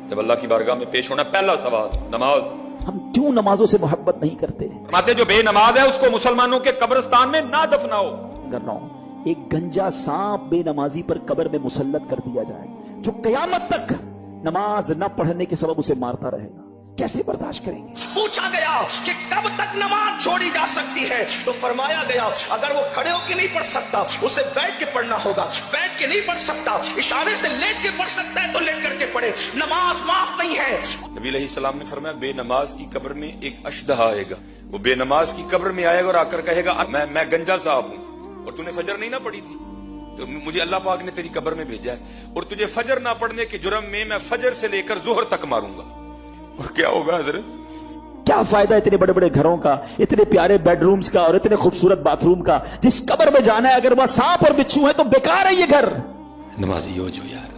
जब अल्लाह की बारगाह में पेश होना, पहला सवाल नमाज। हम क्यों नमाजों से मोहब्बत नहीं करते? फरमाते जो बेनमाज है उसको मुसलमानों के कब्रिस्तान में ना दफनाओ। कर रहा हूं, एक गंजा सांप बेनमाजी पर कब्र में मुसल्लत कर दिया जाए, जो कयामत तक नमाज न पढ़ने के सबब उसे मारता रहेगा, कैसे बर्दाश्त करेंगे? पूछा गया कि कब तक नमाज छोड़ी जा सकती है, तो फरमाया गया अगर वो खड़े होकर नहीं पढ़ सकता उसे बैठ के पढ़ना होगा, बैठ के नहीं पढ़ सकता इशारे से लेट के पढ़ सकता है तो लेट करके पढ़े, नमाज माफ नहीं है। नबी अलैहिस्सलाम ने फरमाया बेनमाज की कब्र में एक अशदहा आएगा, वो बेनमाज की कब्र में आएगा और आकर कहेगा मैं गंजा साहब हूं और तूने फजर नहीं ना पढ़ी थी, तो मुझे अल्लाह पाक ने तेरी कब्र में भेजा है और तुझे फजर ना पढ़ने के जुर्म में मैं फजर से लेकर जोहर तक मारूंगा। और क्या होगा हजरत? क्या फायदा इतने बड़े बड़े घरों का, इतने प्यारे बेडरूम्स का और इतने खूबसूरत बाथरूम का, जिस कब्र में जाना है अगर वह सांप और बिच्छू है तो बेकार है ये घर। नमाजी हो जो यार।